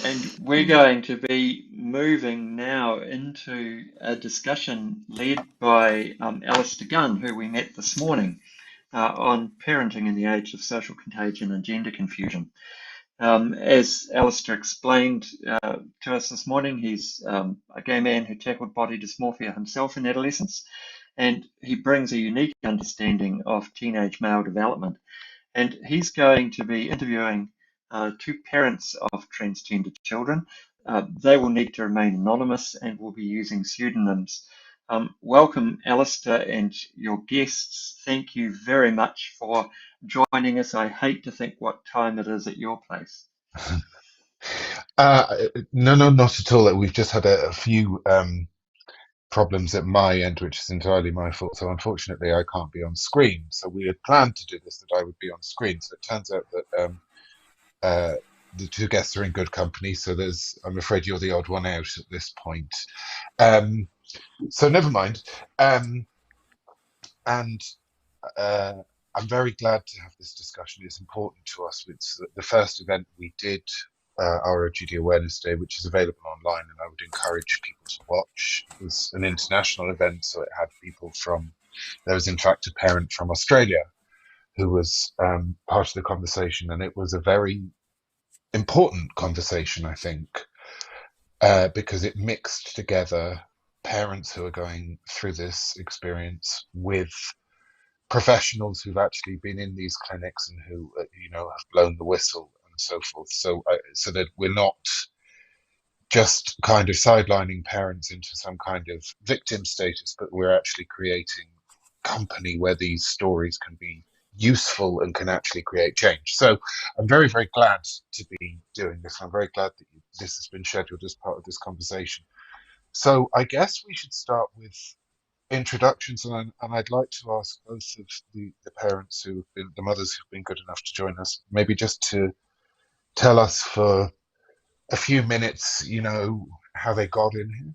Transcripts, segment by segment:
And we're going to be moving now into a discussion led by Alasdair Gunn, who we met this morning, on parenting in the age of social contagion and gender confusion. As Alasdair explained to us this morning, he's a gay man who tackled body dysmorphia himself in adolescence, and he brings a unique understanding of teenage male development. And he's going to be interviewing two parents of transgender children. They will need to remain anonymous and will be using pseudonyms. Welcome, Alasdair, and your guests. Thank you very much for joining us. I hate to think what time it is at your place. No, not at all. We've just had a few problems at my end, which is entirely my fault. So unfortunately, I can't be on screen. So we had planned to do this, that I would be on screen. So it turns out that the two guests are in good company. So I'm afraid you're the odd one out at this point. So never mind. And I'm very glad to have this discussion. It's important to us. It's the first event we did, our OGD Awareness Day, which is available online, and I would encourage people to watch. It was an international event, so it had people there was in fact a parent from Australia who was part of the conversation, and it was a very important conversation, I think, because it mixed together parents who are going through this experience with professionals who've actually been in these clinics and who have blown the whistle and so forth, so that we're not just kind of sidelining parents into some kind of victim status, but we're actually creating company where these stories can be useful and can actually create change. So I'm very, very glad to be doing this. I'm very glad that this has been scheduled as part of this conversation. So I guess we should start with introductions, and I'd like to ask both of the parents the mothers who've been good enough to join us, maybe just to tell us for a few minutes, how they got in here.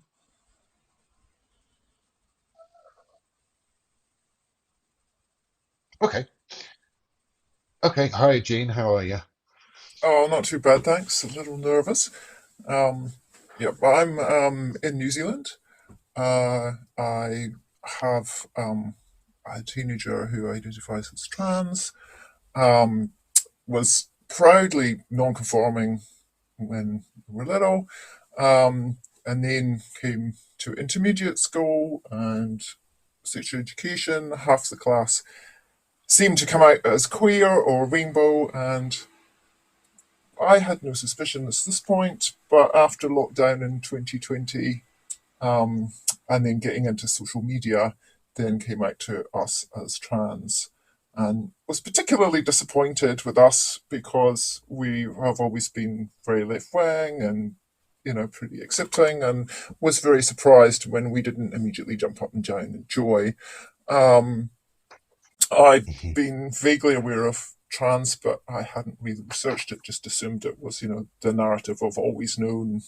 Okay. Okay. Hi, Jean. How are you? Oh, not too bad, thanks. A little nervous. Yeah, but I'm in New Zealand. I have a teenager who identifies as trans, um, was proudly non-conforming when we were little, and then came to intermediate school and sexual education. Half the class seemed to come out as queer or rainbow, and I had no suspicion at this point, but after lockdown in 2020, and then getting into social media, then came out to us as trans, and was particularly disappointed with us because we have always been very left wing and pretty accepting, and was very surprised when we didn't immediately jump up and down in joy. Um, I'd Mhm. been vaguely aware of trans, but I hadn't really researched it, just assumed it was, the narrative of always known,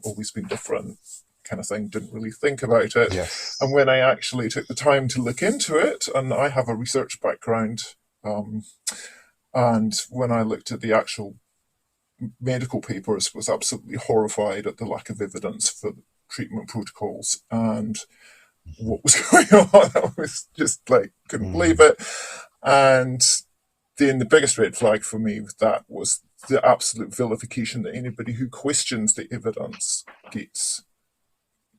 always been different kind of thing, didn't really think about it. And Yes. when I actually took the time to look into it, and I have a research background, and when I looked at the actual medical papers, was absolutely horrified at the lack of evidence for treatment protocols and what was going on. I was just like, couldn't believe Mm. it. And then the biggest red flag for me with that was the absolute vilification that anybody who questions the evidence gets,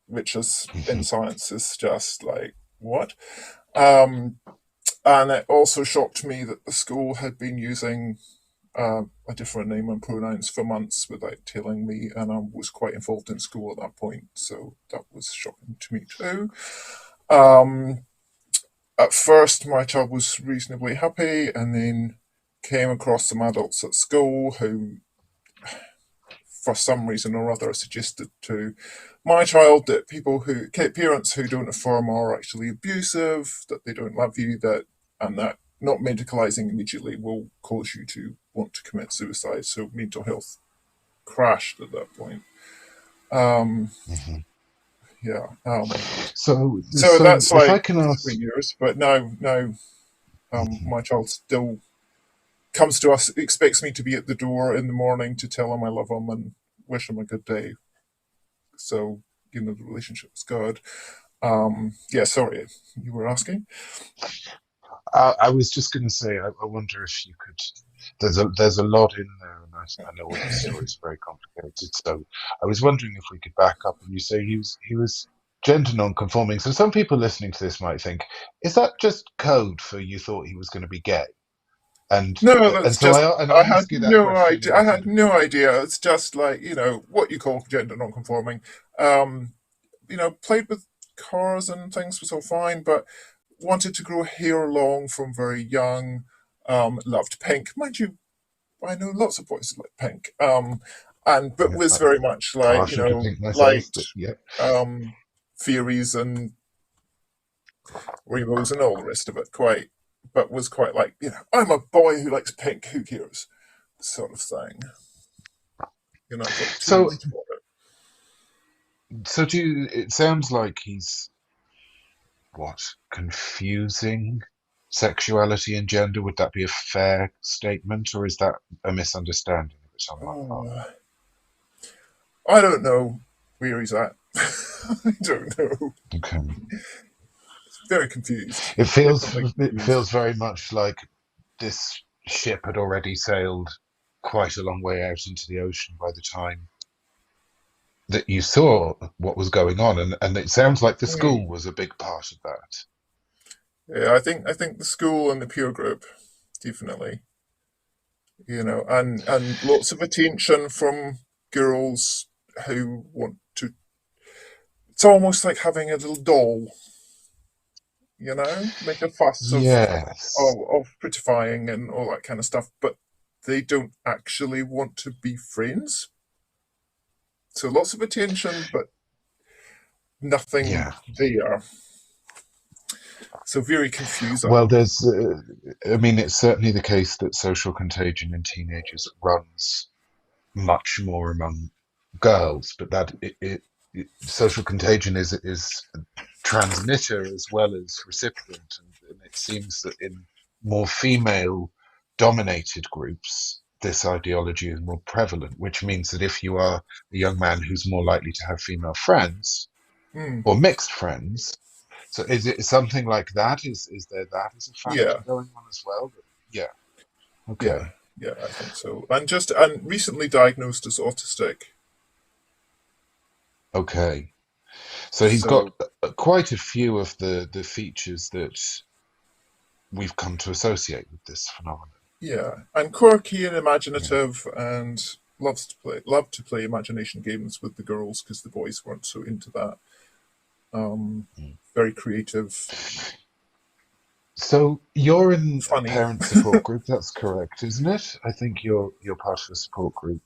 which is in Mhm. science is just like, what? Um, and it also shocked me that the school had been using a different name and pronouns for months without telling me, and I was quite involved in school at that point, so that was shocking to me too. Um, at first, my child was reasonably happy, and then came across some adults at school who, for some reason or other, suggested to my child that parents who don't affirm are actually abusive, that they don't love you, and that not medicalizing immediately will cause you to want to commit suicide. So mental health crashed at that point. Um, Mhm. yeah. So So that's if I like can 3 ask, years, but now, Mhm. my child's still comes to us, expects me to be at the door in the morning to tell him I love him and wish him a good day. So, the relationship is good. Yeah, sorry, you were asking? I was just going to say, I wonder if you could. There's a lot in there, and I know all these stories are very complicated. So I was wondering if we could back up. And you say he was gender non-conforming. So some people listening to this might think, is that just code for you thought he was going to be gay? And No, and that's so just. I I had ask you that no question idea. in a I kind had of no idea. It's just like what you call gender non-conforming. Um, played with cars and things was all fine, but wanted to grow hair long from very young. Loved pink, mind you. I know lots of boys who like pink. But yeah, was very much like partial to pink myself, liked but yeah. theories and Revo's and all the rest of it. But was quite like I'm a boy who likes pink. Who cares? Sort of thing. I've got So tools for it. so do you, it sounds like he's what confusing sexuality and gender. Would that be a fair statement, or is that a misunderstanding of it on my part? Oh, I don't know where he's at. I don't know. Okay. Very confused. It feels Definitely it confused. feels very much like this ship had already sailed quite a long way out into the ocean by the time that you saw what was going on, and it sounds like the school Hmm. was a big part of that. Yeah, I think the school and the peer group definitely. And lots of attention from girls who want to. It's almost like having a little doll, make a fuss Yes. of prettifying and all that kind of stuff, but they don't actually want to be friends. So lots of attention, but nothing Yeah. there. So very confusing. Well, I mean, it's certainly the case that social contagion in teenagers runs much more among girls, but social contagion is transmitter as well as recipient, and it seems that in more female dominated groups, this ideology is more prevalent, which means that if you are a young man who's more likely to have female friends Hmm. or mixed friends, so is it something like that? Is there that as a factor Yeah, going on as well? Yeah. yeah, Okay. yeah. I think so. And recently diagnosed as autistic. Okay. So he's got So quite a few of the features that we've come to associate with this phenomenon. yeah, and quirky and Yeah. imaginative, and loved to play imagination games with the girls because the boys weren't so into that. Um, Mm. Very creative, So you're in a funny. parent support group, that's correct, isn't it? I think you're part of a support group.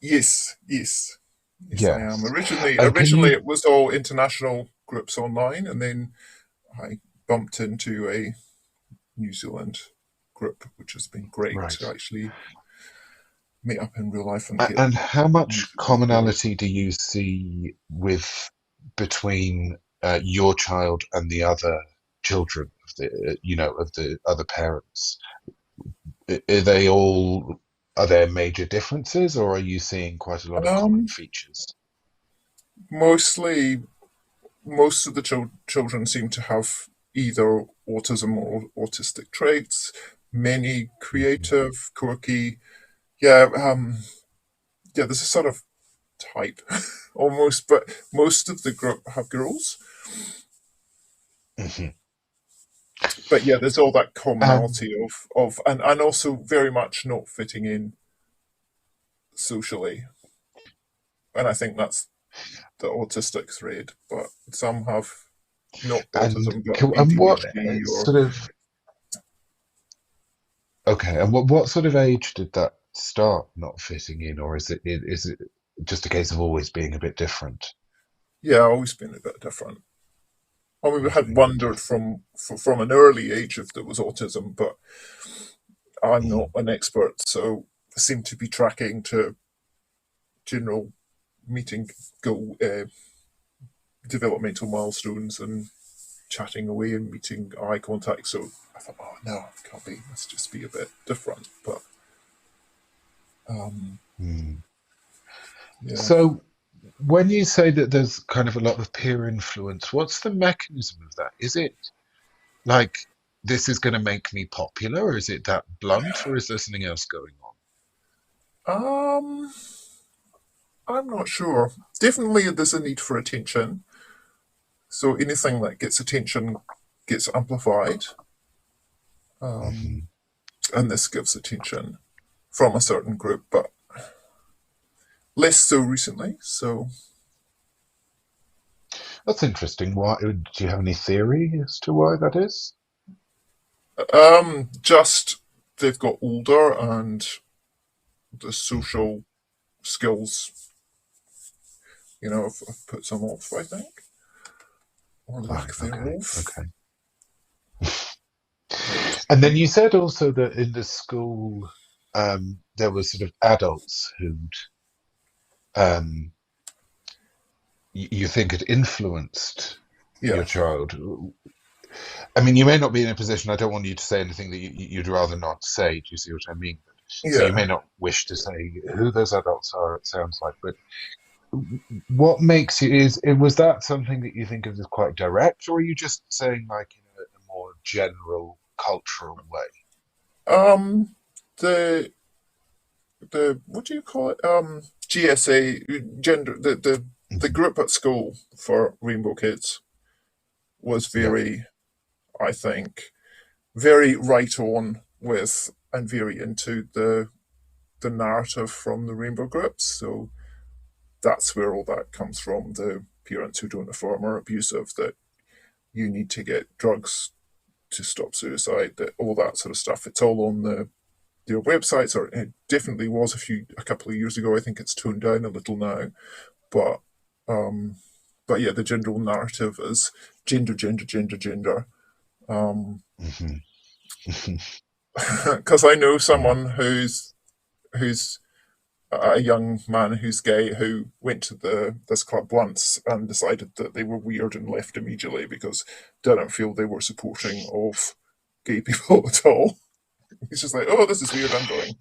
Yes, yes, yes. I am. Yes. Can Originally, you it was all international groups online, and then I bumped into a New Zealand group, which has been great right. to actually meet up in real life and get And how New much Zealand girls. commonality do you see with between your child and the other children of the other parents? Are they all, are there major differences, or are you seeing quite a lot of common Um, features? Mostly, most of the children seem to have either autism or autistic traits. Many Mhm. creative, quirky. Yeah, yeah. There's a sort of type almost, but most of the group have girls. Mhm. But yeah, there's all that Um, commonality and also very much not fitting in socially. And I think that's the autistic thread. But some have not autism but and what ADHD or sort of okay, and what sort of age did that start not fitting in, or is it just a case of always being a bit different? yeah, always been a bit different. I mean, we Always had being a bit wondered different. from an early age if there was autism, but I'm not Mhm. an expert, so I seem to be tracking to general meeting goal developmental milestones and chatting away and meeting eye contact. So I thought, oh no, it can't be. It must just be a bit different. But yeah. So when you say that there's kind of a lot of peer influence, what's the mechanism of that? Is it like this is going to make me popular, or is it that blunt, or is there something else going Um, I'm not sure. Definitely, there's a need for attention. So anything that gets attention gets amplified, on? and this gives attention from a certain group, but less so recently. So, That's interesting. Why, do you have any theory as to why that is? just they've got older and the Hmm. social skills, have put some off, I think, or Right. lack Okay. thereof. Okay. But And then you said also that in the school there were sort of adults who'd um, you think had influenced yeah, your child. I mean, you may not be in a position. I don't want you to say anything that you'd rather not say. Do you see what I mean? So you yeah. may not wish to say who those adults are. It sounds like, but what makes you is it was that something that you think of as quite direct, or are you just saying like in a more general cultural way? Um, the what do you call it? GSA gender the Hmm. group at school for Rainbow Kids was Yeah. very, I think, very right on with and very into the narrative from the Rainbow groups. So that's where all that comes from. The parents who don't affirm are abusive. That you need to get drugs to stop suicide. That all that sort of stuff. It's all on their websites, or it definitely was a couple of years ago. I think it's toned down a little now, but um, but yeah, the general narrative is gender, gender, gender, gender. Hmm. Because I know Yeah. someone who's a young man who's gay who went to this club once and decided that they were weird and left immediately because didn't feel they were supporting of gay people at all. He's just like, oh, this is weird. I'm going.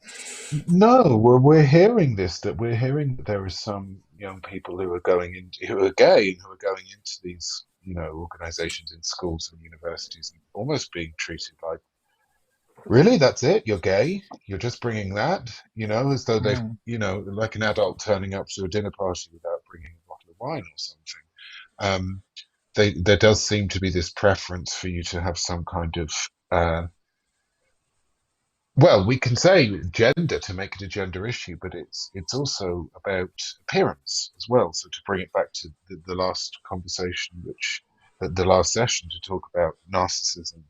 No, we're hearing this, that we're hearing that there are some young people who are going into who are gay and who are going into these, organizations in schools and universities and almost being treated like, really, that's it? You're gay? You're just bringing that, as though they've, Mm, like an adult turning up to a dinner party without bringing a bottle of wine or something. Um, there does seem to be this preference for you to have some kind of well, we can say gender to make it a gender issue, but it's also about appearance as well. So to bring it back to the last conversation, which the last session to talk about narcissism,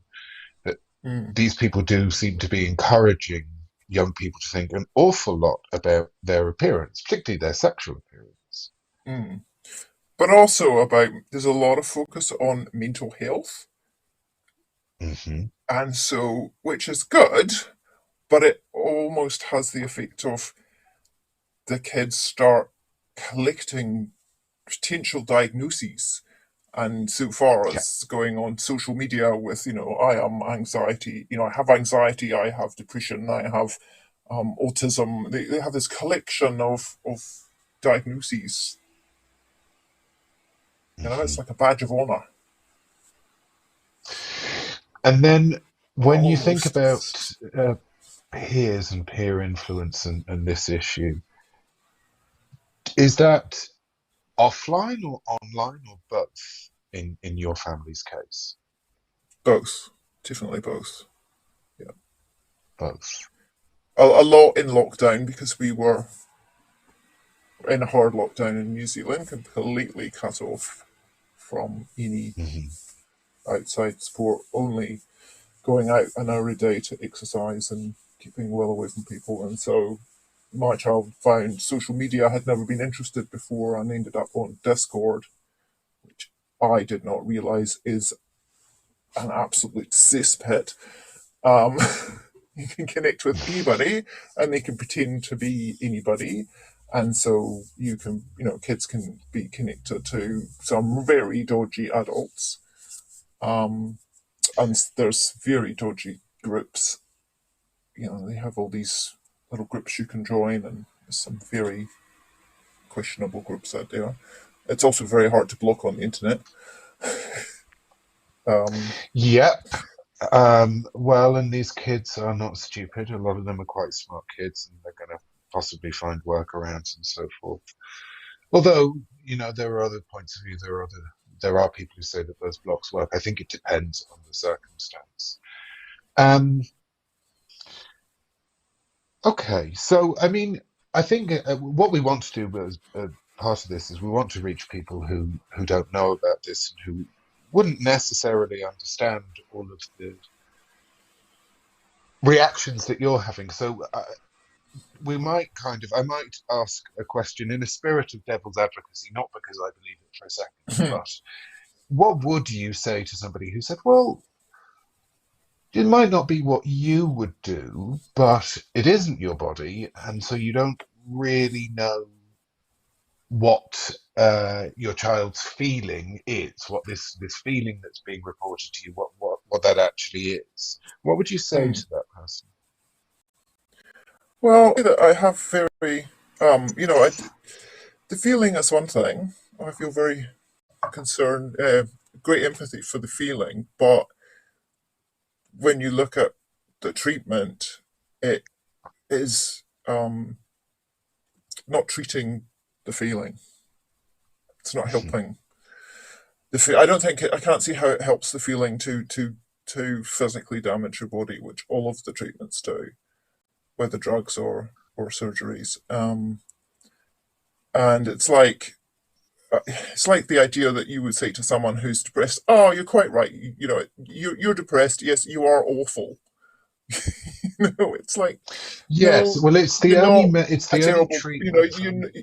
that mm, these people do seem to be encouraging young people to think an awful lot about their appearance, particularly their sexual appearance. mm. But also about there's a lot of focus on mental health, Hmm. and so which is good, but it almost has the effect of the kids start collecting potential diagnoses. And so far Yeah. as going on social media with, I am anxiety, I have anxiety, I have depression, I have autism. They have this collection of diagnoses. It's Hmm. like a badge of honor, And then when you think almost. about peers and peer influence and this issue, is that offline or online or both in your family's case? Both. Definitely both. Yeah. Both. A lot in lockdown because we were in a hard lockdown in New Zealand, completely cut off from any Hmm. outside sport, only going out an hour a day to exercise and keeping well away from people. And so my child found social media. I had never been interested before and ended up on Discord, which I did not realize is an absolute cesspit. Um, you can connect with anybody and they can pretend to be anybody. And so kids can be connected to some very dodgy adults. Um, and there's very dodgy groups. They have all these little groups you can join, and there's some very questionable groups out there. It's also very hard to block on the internet. Um, Yep. Well, and these kids are not stupid. A lot of them are quite smart kids, and they're going to possibly find workarounds and so forth. Although, there are other points of view. There are people who say that those blocks work. I think it depends on the circumstance. Okay, so I mean, I think what we want to do as part of this is we want to reach people who don't know about this and who wouldn't necessarily understand all of the reactions that you're having. So I might ask a question in a spirit of devil's advocacy, not because I believe it for a second, but what would you say to somebody who said, well, it might not be what you would do, but it isn't your body, and so you don't really know what your child's feeling is, what this feeling that's being reported to you, what that actually is. What would you say to that person? well, I have very, the feeling is one thing. I feel very concerned, great empathy for the feeling, but when you look at the treatment, it is not treating the feeling. It's not helping. I don't think I can't see how it helps the feeling to physically damage your body, which all of the treatments do, whether drugs or surgeries. And it's like the idea that you would say to someone who's depressed, "Oh, you're quite right. You're depressed. Yes, you are awful." It's like, Yes, no, well, it's the you're only not it's a the only terrible. treatment.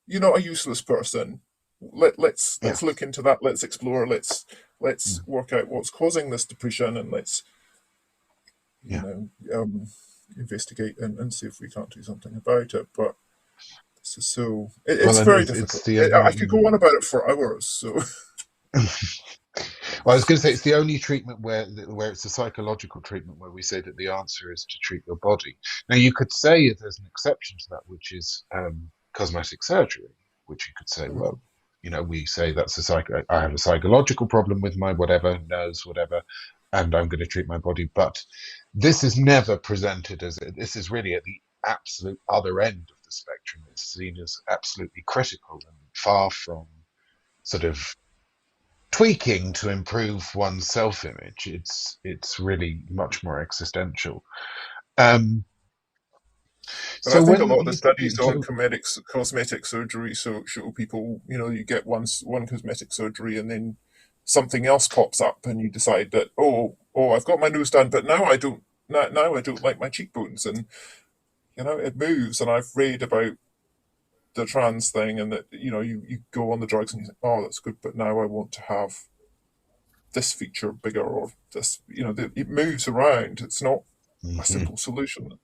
You're not a useless person. Let's Yeah, look into that. Let's explore. Let's work out what's causing this depression, and let's you yeah. know investigate and see if we can't do something about it. But this is Well, it's and very it's difficult. the I could go only. on about it for hours. So Well, I was going to say it's the only treatment where it's a psychological treatment where we say that the answer is to treat your body. Now, you could say there's an exception to that, which is cosmetic surgery, which you could say, well, we say that's I have a psychological problem with my whatever, nose, whatever, and I'm going to treat my body. But this is never presented as this is really at the absolute other end of the spectrum. It's seen as absolutely critical and far from sort of tweaking to improve one's self-image. It's really much more existential. Um, But I so think a when lot of the you studies on cosmetic surgery show people, you get one cosmetic surgery and then something else pops up and you decide that, I've got my nose done, but now I don't like my cheekbones, and it moves. And I've read about the trans thing, and that you go on the drugs and you think, oh, that's good, but now I want to have this feature bigger, or this, it moves around. It's not a Mhm. simple solution.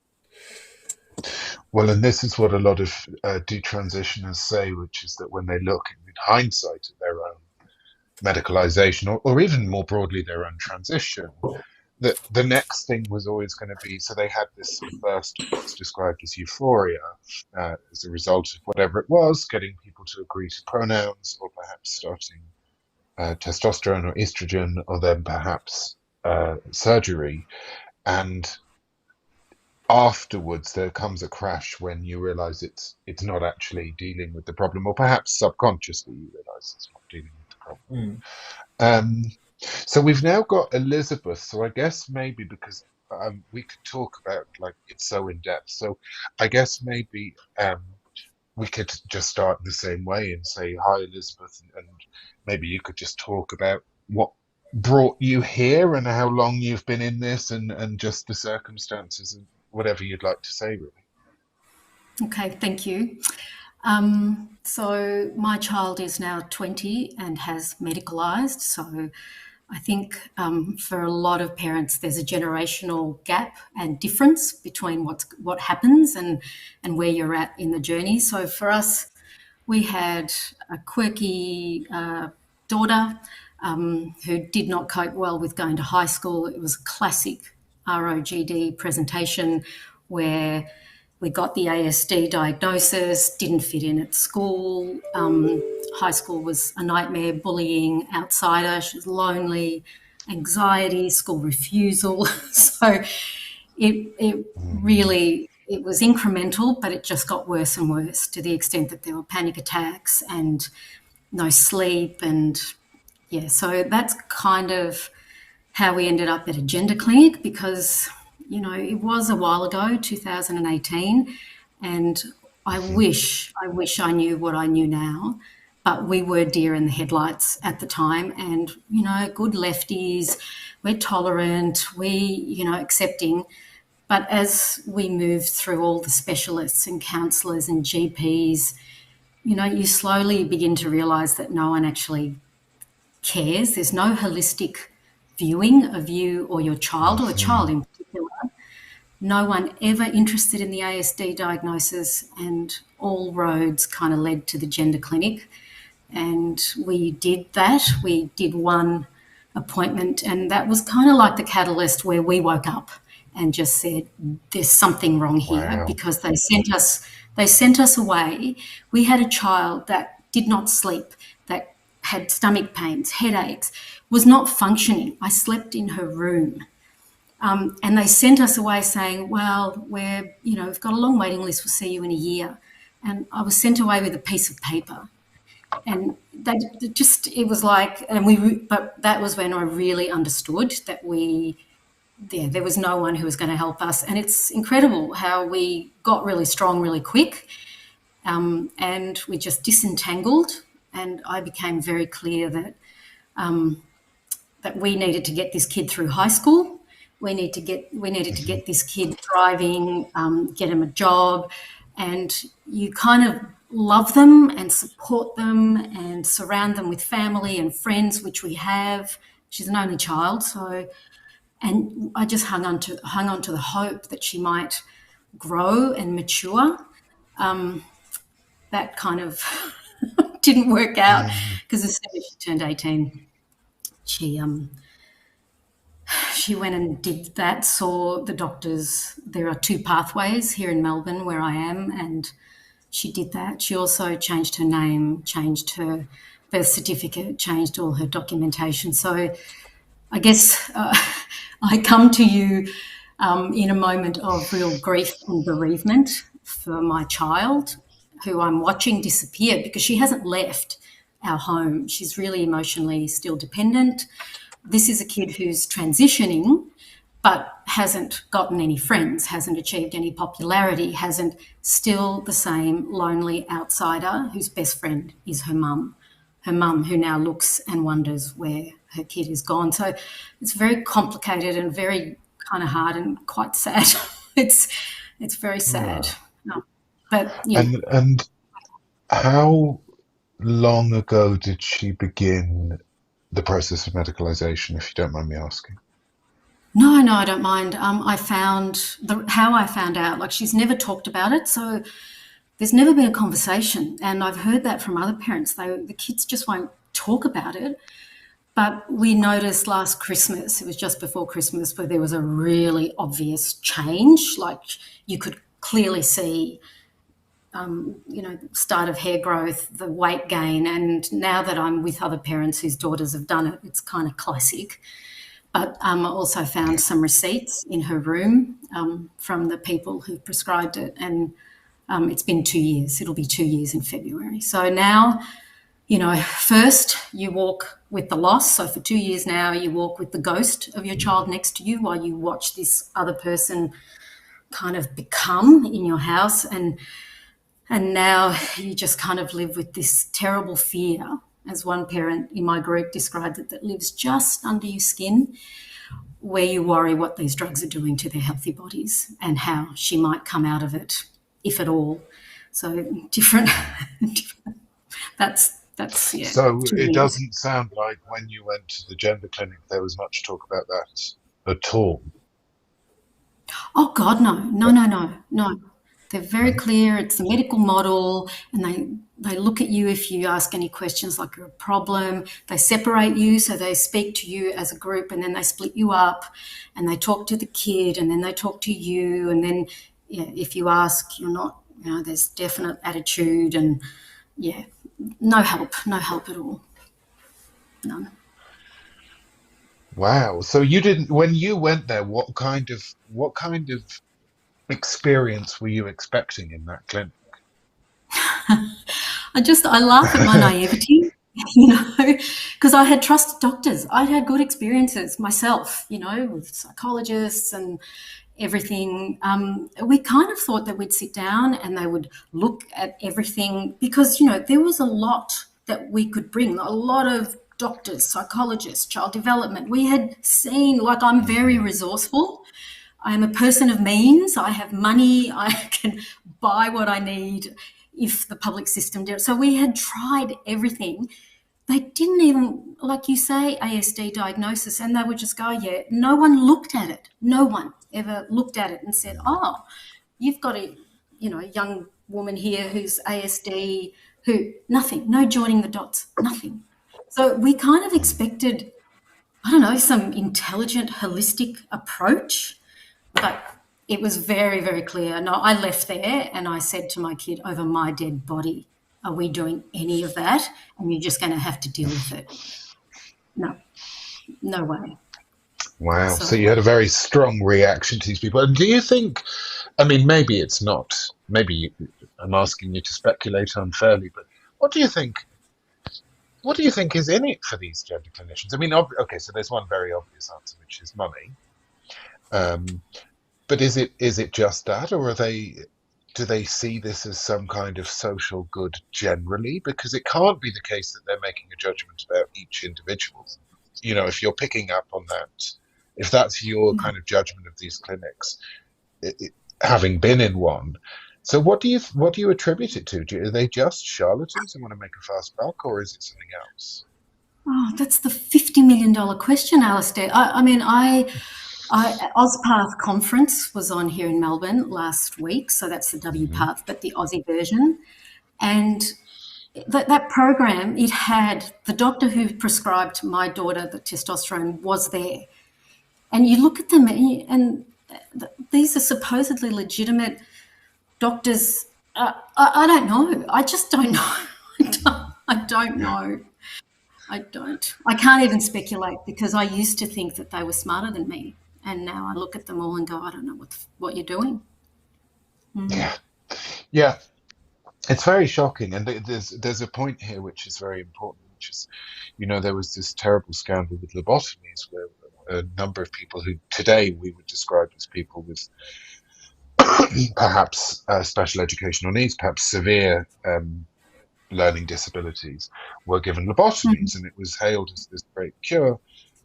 Well, and this is what a lot of detransitioners say, which is that when they look in hindsight at their own medicalization, or even more broadly their own transition, that the next thing was always going to be, so they had this sort of burst of what's described as euphoria as a result of whatever it was, getting people to agree to pronouns, or perhaps starting testosterone or estrogen, or then perhaps surgery. And afterwards there comes a crash when you realize it's not actually dealing with the problem, or perhaps subconsciously you realize it's not dealing with the problem. Mm. um, so we've now got Elizabeth, so I guess maybe because we could talk about, like, it's so in depth, so I guess maybe we could just start the same way and say hi, Elizabeth, and maybe you could just talk about what brought you here and how long you've been in this, and just the circumstances, and whatever you'd like to say, really. Okay, thank you. So my child is now 20 and has medicalised. So I think for a lot of parents, there's a generational gap and difference between what happens and where you're at in the journey. So for us, we had a quirky daughter who did not cope well with going to high school. It was a classic ROGD presentation where we got the ASD diagnosis, didn't fit in at school. High school was a nightmare, bullying, outsider. She was lonely, anxiety, school refusal. So it really, it was incremental, but it just got worse and worse to the extent that there were panic attacks and no sleep. And yeah, so that's kind of how we ended up at a gender clinic, because, you know, it was a while ago, 2018, and I wish I knew what I knew now, but we were deer in the headlights at the time. And, you know, good lefties, we're tolerant, you know, accepting. But as we moved through all the specialists and counsellors and GPs, you know, you slowly begin to realise that no one actually cares. There's no holistic viewing of you or your child, or a child in particular. No one ever interested in the ASD diagnosis, and all roads kind of led to the gender clinic. And we did that. We did one appointment, and that was kind of like the catalyst where we woke up and just said, there's something wrong here. Wow. Because they sent us away. We had a child that did not sleep, that had stomach pains, headaches, was not functioning. I slept in her room. And they sent us away saying, well, we've got a long waiting list, we'll see you in a year. And I was sent away with a piece of paper. And it was like, but that was when I really understood that there was no one who was going to help us. And it's incredible how we got really strong really quick, and we just disentangled. And I became very clear that we needed to get this kid through high school. We needed to get this kid thriving, get him a job, and you kind of love them and support them and surround them with family and friends, which we have. She's an only child, and I just hung on to the hope that she might grow and mature. That kind of didn't work out, because as soon as she turned 18, she went and did that, saw the doctors. There are 2 pathways here in Melbourne where I am, and she did that. She also changed her name, changed her birth certificate, changed all her documentation. So I guess I come to you in a moment of real grief and bereavement for my child, who I'm watching disappear, because she hasn't left our home. She's really emotionally still dependent. This is a kid who's transitioning, but hasn't gotten any friends, hasn't achieved any popularity, still the same lonely outsider whose best friend is her mum who now looks and wonders where her kid is gone. So it's very complicated and very kind of hard and quite sad. It's very sad. No, but yeah. And how long ago did she begin the process of medicalisation, if you don't mind me asking? No, I don't mind. I found how I found out, like, she's never talked about it, so there's never been a conversation. And I've heard that from other parents. The kids just won't talk about it. But we noticed last Christmas, it was just before Christmas, where there was a really obvious change. Like, you could clearly see, start of hair growth, the weight gain. And now that I'm with other parents whose daughters have done it, it's kind of classic. But I also found some receipts in her room from the people who prescribed it. And it's been 2 years. It'll be 2 years in February. So now, first you walk with the loss. So for 2 years now, you walk with the ghost of your child next to you while you watch this other person kind of become in your house. And now you just kind of live with this terrible fear, as one parent in my group described it, that lives just under your skin, where you worry what these drugs are doing to their healthy bodies and how she might come out of it, if at all. So different. That's yeah. So it doesn't sound like when you went to the gender clinic there was much talk about that at all. Oh God, no. They're very clear. It's the medical model, and they look at you if you ask any questions like you're a problem. They separate you, so they speak to you as a group, and then they split you up, and they talk to the kid, and then they talk to you, and then if you ask, you're not. There's definite attitude, and no help at all, none. Wow. So you didn't, when you went there, what kind of experience were you expecting in that clinic? I laugh at my naivety, because I had trusted doctors. I'd had good experiences myself, with psychologists and everything. We kind of thought that we'd sit down and they would look at everything because, there was a lot that we could bring, a lot of doctors, psychologists, child development. We had seen, I'm very resourceful. I am a person of means. I have money. I can buy what I need if the public system did. So we had tried everything. They didn't even, like you say, ASD diagnosis, and they would just go, no one looked at it. No one ever looked at it and said, oh, you've got a young woman here who's ASD, nothing, no joining the dots, nothing. So we kind of expected, some intelligent, holistic approach, but it was very, very clear. No, I left there and I said to my kid, over my dead body, are we doing any of that? And you're just going to have to deal with it. No way. Wow. So you had a very strong reaction to these people. And do you think, maybe it's not, I'm asking you to speculate unfairly, but what do you think is in it for these gender clinicians? So there's one very obvious answer, which is money. But is it just that, or do they see this as some kind of social good generally? Because it can't be the case that they're making a judgment about each individual. If you're picking up on that, if that's your kind of judgment of these clinics, having been in one. So what do you attribute it to? Are they just charlatans who want to make a fast buck, or is it something else? Oh, that's the $50 million question, Alasdair. AusPath conference was on here in Melbourne last week, so that's the WPath, but the Aussie version. And that program, it had the doctor who prescribed my daughter the testosterone was there. And you look at them and these are supposedly legitimate doctors. I don't know. I just don't know. I don't know. I don't. I can't even speculate because I used to think that they were smarter than me. And now I look at them all and go, I don't know what you're doing. Yeah, it's very shocking. And there's a point here which is very important, which is, there was this terrible scandal with lobotomies where a number of people who today we would describe as people with perhaps special educational needs, perhaps severe learning disabilities, were given lobotomies, and it was hailed as this great cure.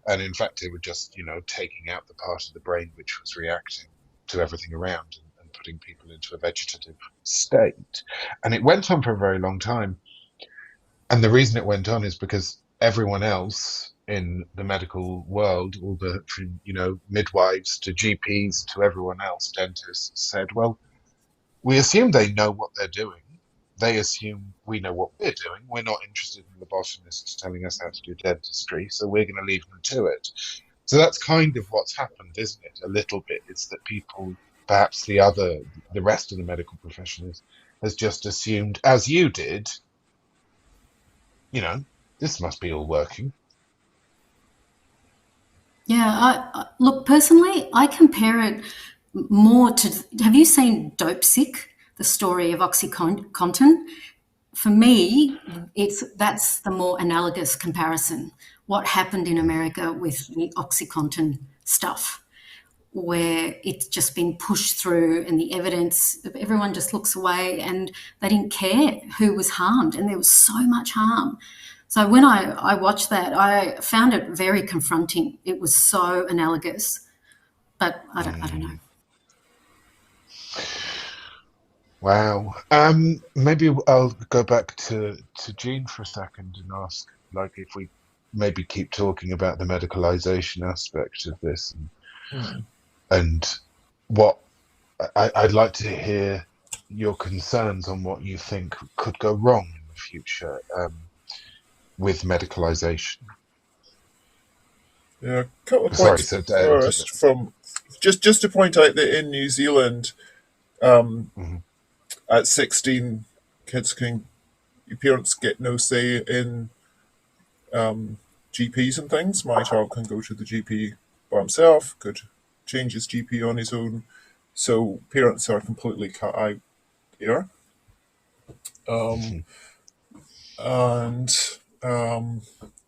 And in fact, they were just, taking out the part of the brain which was reacting to everything around and putting people into a vegetative state. And it went on for a very long time. And the reason it went on is because everyone else in the medical world, all the, from, midwives to GPs to everyone else, dentists, said, well, we assume they know what they're doing. They assume we know what we're doing. We're not interested in lobotomists telling us how to do dentistry, so we're going to leave them to it. So that's kind of what's happened, isn't it? A little bit. It's that people, perhaps the rest of the medical profession has just assumed, as you did, this must be all working. Yeah, look, personally, I compare it more to, have you seen Dope Sick? The story of OxyContin. For me, that's the more analogous comparison. What happened in America with the OxyContin stuff, where it's just been pushed through and the evidence, everyone just looks away and they didn't care who was harmed, and there was so much harm. So when I watched that, I found it very confronting. It was so analogous, but I don't know. Wow. Maybe I'll go back to Jean for a second and ask, if we maybe keep talking about the medicalization aspect of this, and what I'd like to hear your concerns on what you think could go wrong in the future with medicalisation. Yeah, a couple of Sorry, points so first. From just to point out that in New Zealand, at 16, parents get no say in GPs and things. My child can go to the GP by himself, could change his GP on his own. So parents are completely cut out there. And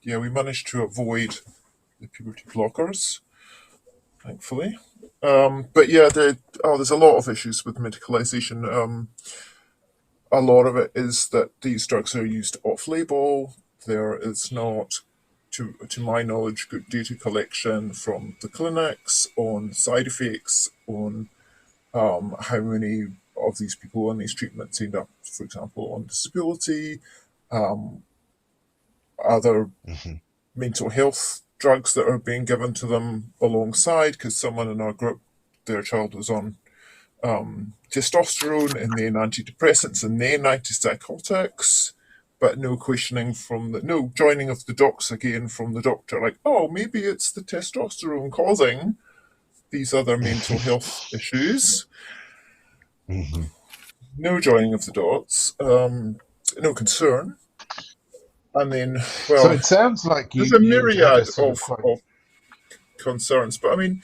yeah, we managed to avoid the puberty blockers, thankfully. But yeah, there's a lot of issues with medicalisation. A lot of it is that these drugs are used off-label. There is not, to my knowledge, good data collection from the clinics on side effects, on how many of these people on these treatments end up, for example, on disability, other mental health drugs that are being given to them alongside, because someone in our group, their child was on testosterone and then antidepressants and then antipsychotics, but no questioning no joining of the docs again from the doctor, like, oh, maybe it's the testosterone causing these other mental health issues. No joining of the dots, no concern. And then, well, so it sounds like there's a you'd had myriad a sort of concerns, but I mean,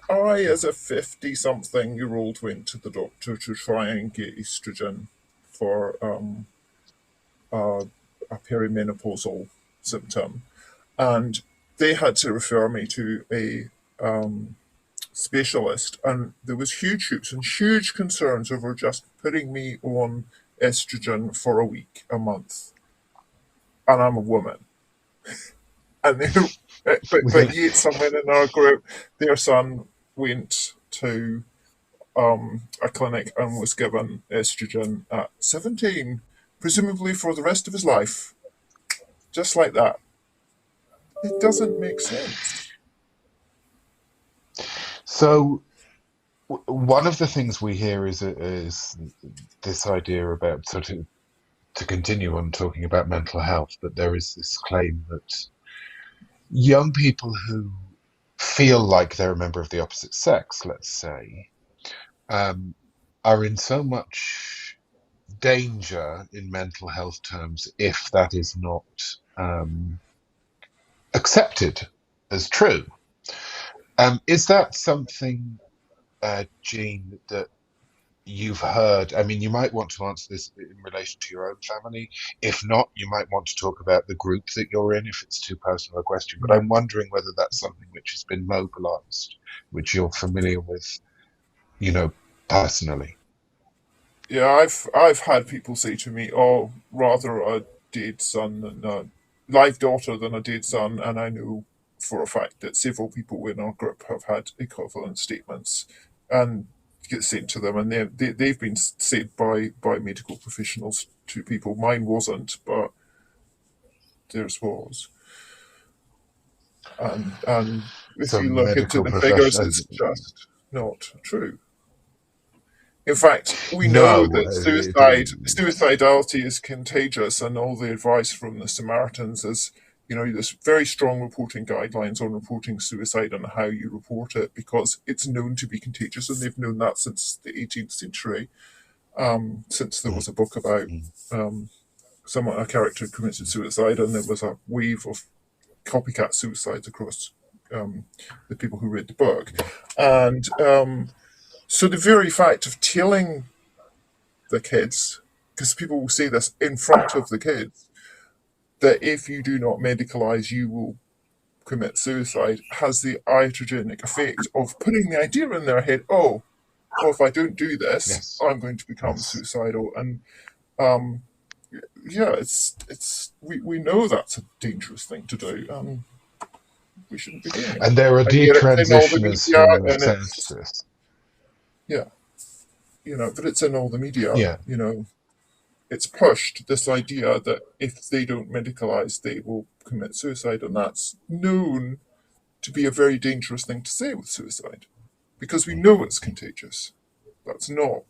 I, as a 50-something-year-old, went to the doctor to try and get estrogen for a perimenopausal symptom, and they had to refer me to a specialist, and there was huge hoops and huge concerns over just putting me on estrogen for a week, a month, and I'm a woman. And but yet someone in our group, their son went to a clinic and was given estrogen at 17, presumably for the rest of his life. Just like that. It doesn't make sense. So one of the things we hear is this idea about, sort of, to continue on talking about mental health, that there is this claim that young people who feel like they're a member of the opposite sex, let's say, are in so much danger in mental health terms if that is not accepted as true. Is that something, Jean, that you've heard? I mean, you might want to answer this in relation to your own family. If not, you might want to talk about the group that you're in if it's too personal a question. But I'm wondering whether that's something which has been mobilised, which you're familiar with, personally. Yeah, I've had people say to me, "Oh, rather a dead son than a live daughter than a dead son," and I know for a fact that several people in our group have had equivalent statements and get sent to them, and they've been said by medical professionals to people. Mine wasn't, but theirs was. And if So you look into medical the figures, professionals. it's just not true. In fact, we know No, that suicidality is contagious, and all the advice from the Samaritans is, there's very strong reporting guidelines on reporting suicide and how you report it, because it's known to be contagious, and they've known that since the 18th century, since there was a book about a character committed suicide, and there was a wave of copycat suicides across the people who read the book. And so the very fact of telling the kids, because people will say this in front of the kids, that if you do not medicalise, you will commit suicide, has the iatrogenic effect of putting the idea in their head, oh, if I don't do this, Yes. I'm going to become suicidal. And yeah, we know that's a dangerous thing to do. We shouldn't be doing it. And there are detransitioners who sense this. Yeah, but it's in all the media. Yeah. It's pushed, this idea that if they don't medicalise, they will commit suicide, and that's known to be a very dangerous thing to say with suicide, because we know it's contagious. That's not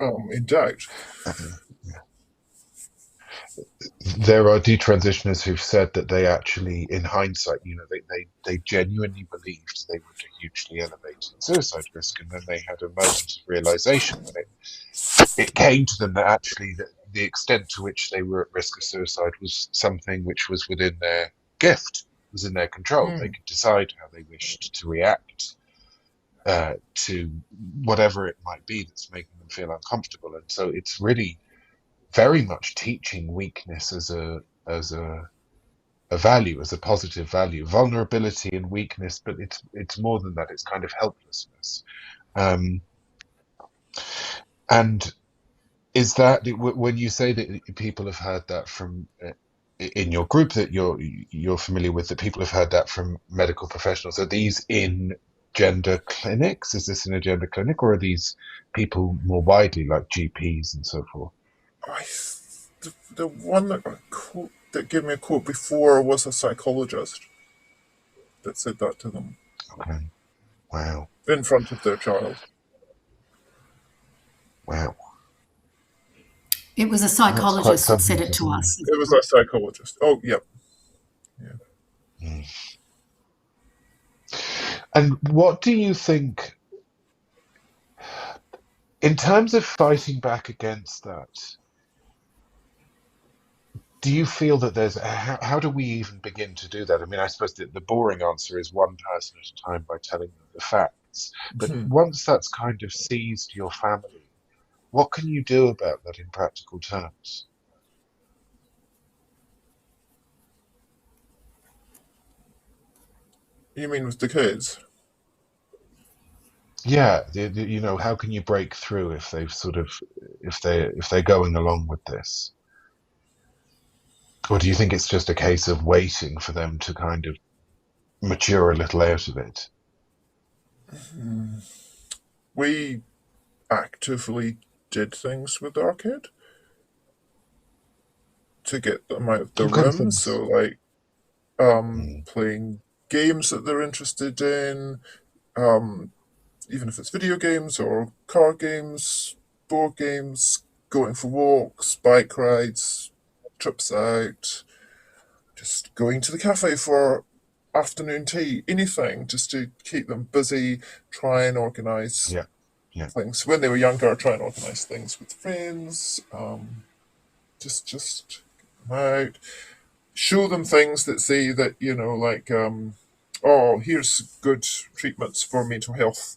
in doubt. There are detransitioners who've said that they actually, in hindsight, they genuinely believed they were at a hugely elevated suicide risk, and then they had a moment of realization when it came to them that actually the extent to which they were at risk of suicide was something which was within their gift, was in their control. They could decide how they wished to react to whatever it might be that's making them feel uncomfortable. And so it's really very much teaching weakness as a value, as a positive value, vulnerability and weakness, but it's more than that. It's kind of helplessness. And is that when you say that people have heard that from in your group that you're familiar with, that people have heard that from medical professionals? Are these in gender clinics? Is this in a gender clinic, or are these people more widely, like GPs and so forth? The one that gave me a quote before was a psychologist that said that to them. Okay. Wow. In front of their child. Wow. It was a psychologist that said it to us. It was a psychologist. Oh, yep. Yeah. Mm. And what do you think, in terms of fighting back against that, do you feel that there's, how do we even begin to do that? I mean, I suppose the boring answer is one person at a time by telling them the facts. But once that's kind of seized your family, what can you do about that in practical terms? You mean with the kids? Yeah, how can you break through if they've if they're going along with this? Or do you think it's just a case of waiting for them to kind of mature a little out of it? We actively did things with our kid to get them out of the room. So, like, playing games that they're interested in, even if it's video games or card games, board games, going for walks, bike rides, trips out, just going to the cafe for afternoon tea, anything just to keep them busy, try and organise things. When they were younger, try and organise things with friends, just come out, show them things that say that, like, oh, here's good treatments for mental health.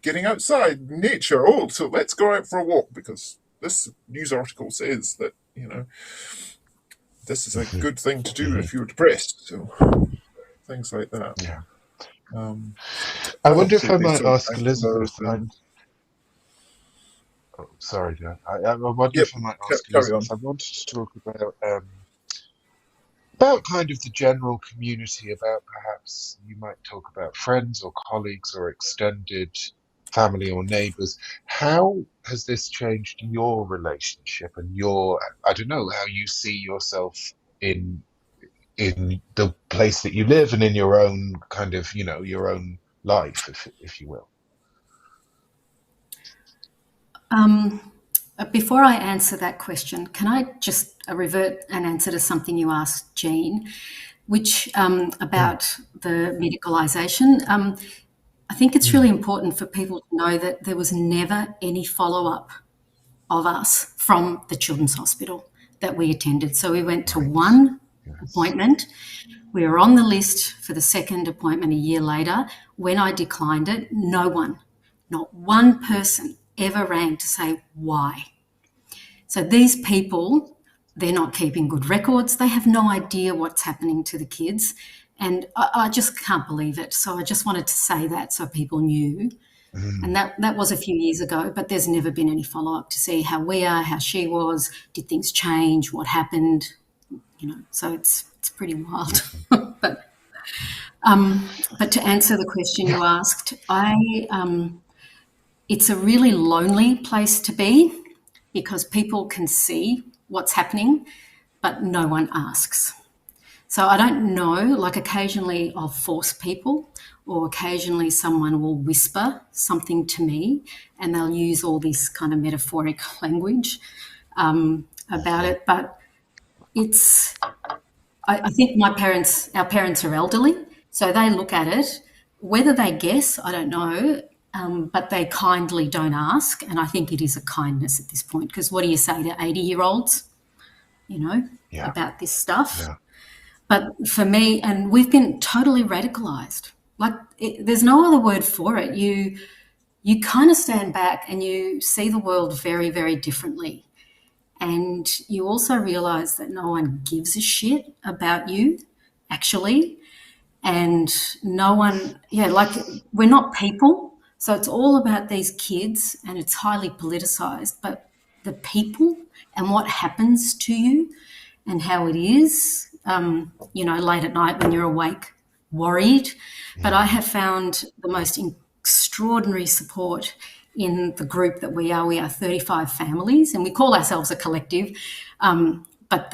Getting outside, nature, so let's go out for a walk because this news article says that, this is a good thing to do if you're depressed. So things like that. Yeah. I wonder if I might ask Elizabeth. Sorry, Dan. I wonder if I might ask Elizabeth. I wanted to talk about kind of the general community, about perhaps you might talk about friends or colleagues or extended family or neighbours. How has this changed your relationship and I don't know, how you see yourself in the place that you live and in your own kind of, your own life, if you will? Before I answer that question, can I just revert and answer to something you asked, Jean, which about the medicalisation? I think it's really important for people to know that there was never any follow-up of us from the Children's Hospital that we attended. So we went to one appointment. We were on the list for the second appointment a year later. When I declined it, no one, not one person ever rang to say why. So these people, they're not keeping good records. They have no idea what's happening to the kids. And I just can't believe it. So I just wanted to say that so people knew. And that was a few years ago, but there's never been any follow-up to see how we are, how she was, did things change, what happened, so it's pretty wild. But to answer the question you asked, it's a really lonely place to be because people can see what's happening, but no one asks. So I don't know, like occasionally I'll force people or occasionally someone will whisper something to me, and they'll use all this kind of metaphoric language about it. But I think our parents are elderly, so they look at it. Whether they guess, I don't know, but they kindly don't ask. And I think it is a kindness at this point, because what do you say to 80-year-olds, about this stuff? Yeah. But for me, and we've been totally radicalized. Like, there's no other word for it. You kind of stand back and you see the world very, very differently. And you also realize that no one gives a shit about you, actually. And no one, we're not people. So it's all about these kids, and it's highly politicized. But the people and what happens to you and how it is, late at night when you're awake, worried. But I have found the most extraordinary support in the group that we are. We are 35 families, and we call ourselves a collective. But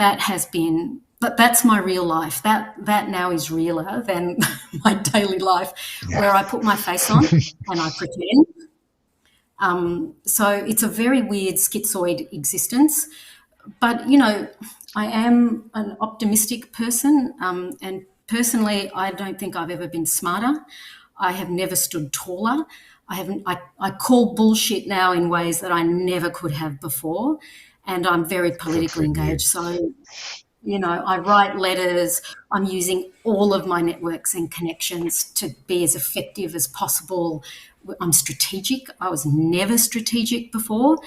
that's my real life. That now is realer than my daily life, where I put my face on and I pretend. So it's a very weird schizoid existence. But, I am an optimistic person, and personally, I don't think I've ever been smarter. I have never stood taller. I call bullshit now in ways that I never could have before, and I'm very politically engaged. So, I write letters. I'm using all of my networks and connections to be as effective as possible. I'm strategic. I was never strategic before.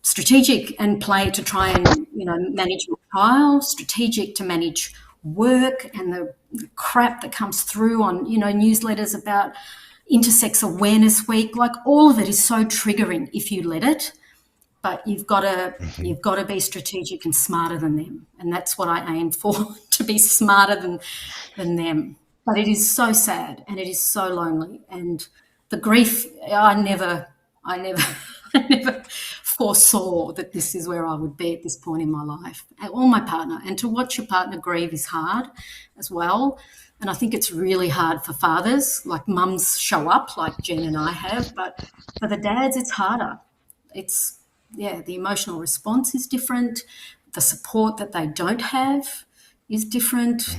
Strategic and play to try and, manage my child, strategic to manage work and the crap that comes through on, newsletters about Intersex Awareness Week. Like, all of it is so triggering if you let it. But you've got to be strategic and smarter than them. And that's what I aim for, to be smarter than them. But it is so sad, and it is so lonely. And the grief, I never foresaw that this is where I would be at this point in my life, or my partner. And to watch your partner grieve is hard as well. And I think it's really hard for fathers, like mums show up like Jen and I have, but for the dads, it's harder. The emotional response is different. The support that they don't have is different.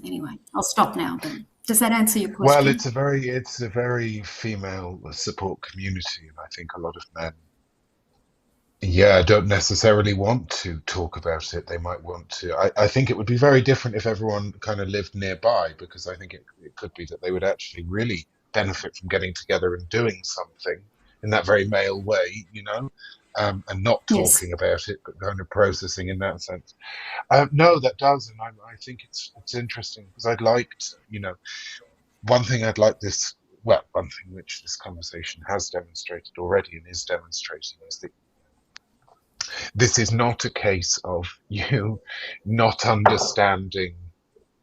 Anyway, I'll stop now. But does that answer your question? Well, it's a very female support community, and I think a lot of men, don't necessarily want to talk about it. They might want to. I think it would be very different if everyone kind of lived nearby, because I think it could be that they would actually really benefit from getting together and doing something in that very male way, and not talking about it, but kind of processing in that sense. No, that does, and I think it's interesting, because I'd liked, one thing which this conversation has demonstrated already and is demonstrating, is that this is not a case of you not understanding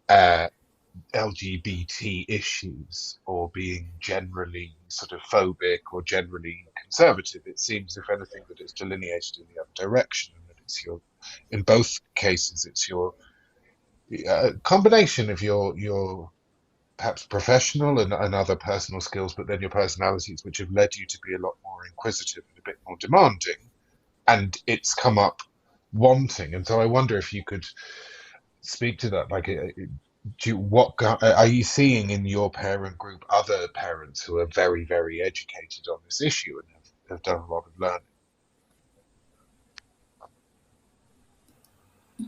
LGBT issues or being generally sort of phobic or generally conservative. It seems, if anything, that it's delineated in the other direction, and that in both cases, it's your combination of your perhaps professional and other personal skills, but then your personalities, which have led you to be a lot more inquisitive and a bit more demanding, and it's come up wanting. And so I wonder if you could speak to that. Like, are you seeing in your parent group other parents who are very, very educated on this issue and have done a lot of learning?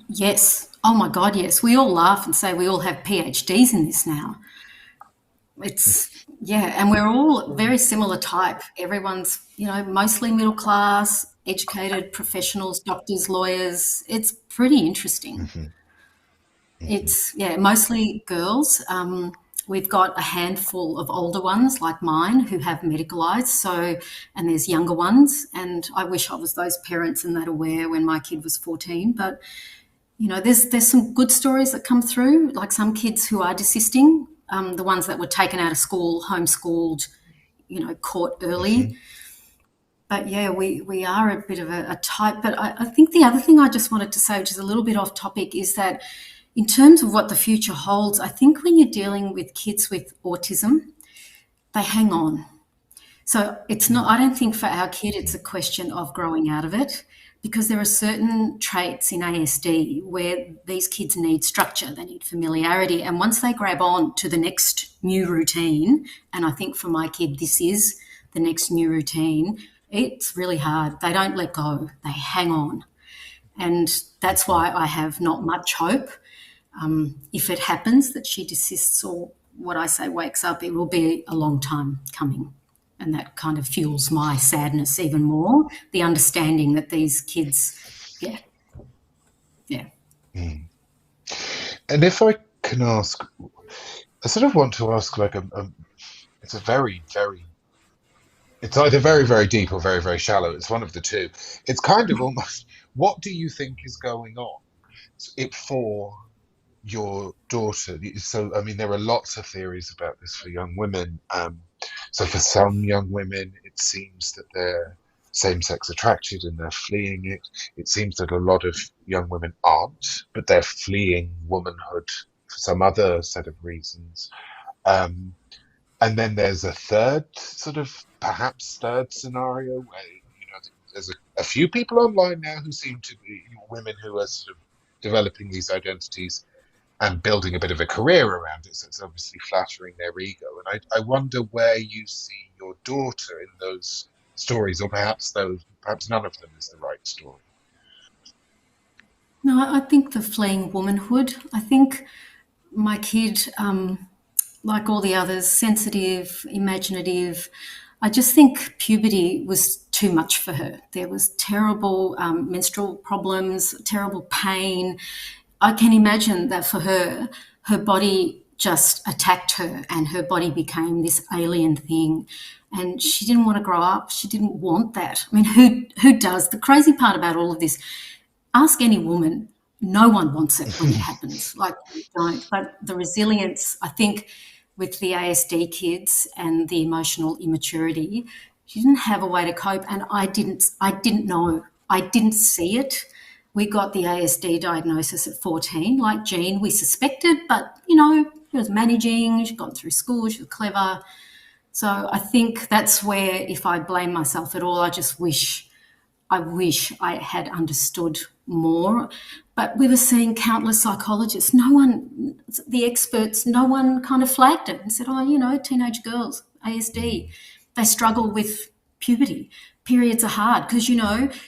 Yes. Oh my God, yes. We all laugh and say we all have PhDs in this now. And we're all very similar type. Everyone's, mostly middle class, educated professionals, doctors, lawyers. It's pretty interesting. It's, mostly girls. We've got a handful of older ones like mine who have medicalised. And there's younger ones. And I wish I was those parents and that aware when my kid was 14. But, there's some good stories that come through, like some kids who are desisting, the ones that were taken out of school, homeschooled, caught early. But we are a bit of a type. But I think the other thing I just wanted to say, which is a little bit off topic, is that in terms of what the future holds, I think when you're dealing with kids with autism, they hang on. So it's not, I don't think for our kid it's a question of growing out of it, because there are certain traits in ASD where these kids need structure, they need familiarity. And once they grab on to the next new routine, and I think for my kid, this is the next new routine, it's really hard. They don't let go, they hang on. And that's why I have not much hope. If it happens that she desists or what I say wakes up, it will be a long time coming. And that kind of fuels my sadness even more. The understanding that these kids, yeah. And if I can ask, I sort of want to ask like it's a very, very, it's either very, very deep or very, very shallow. It's one of the two. It's kind of almost, what do you think is going on for your daughter? So, I mean, there are lots of theories about this for young women. So for some young women, it seems that they're same-sex attracted and they're fleeing it. It seems that a lot of young women aren't, but they're fleeing womanhood for some other set of reasons. Um, and then there's a third sort of perhaps third scenario where there's a few people online now who seem to be women who are sort of developing these identities and building a bit of a career around it. So it's obviously flattering their ego. And I wonder where you see your daughter in those stories, or perhaps none of them is the right story. No, I think the fleeing womanhood. I think my kid, like all the others, sensitive, imaginative. I just think puberty was too much for her. There was terrible menstrual problems, terrible pain. I can imagine that for her, her body just attacked her and her body became this alien thing. And she didn't want to grow up. She didn't want that. I mean, who does? The crazy part about all of this, ask any woman, no one wants it when it happens. Like, you don't. But the resilience, I think, with the ASD kids and the emotional immaturity, she didn't have a way to cope, and I didn't know. I didn't see it. We got the ASD diagnosis at 14. Like Jean, we suspected, but, she was managing, she'd gone through school, she was clever. So I think that's where, if I blame myself at all, I wish I had understood more. But we were seeing countless psychologists. No one, the experts, no one kind of flagged it and said, teenage girls, ASD, they struggle with puberty. Periods are hard because,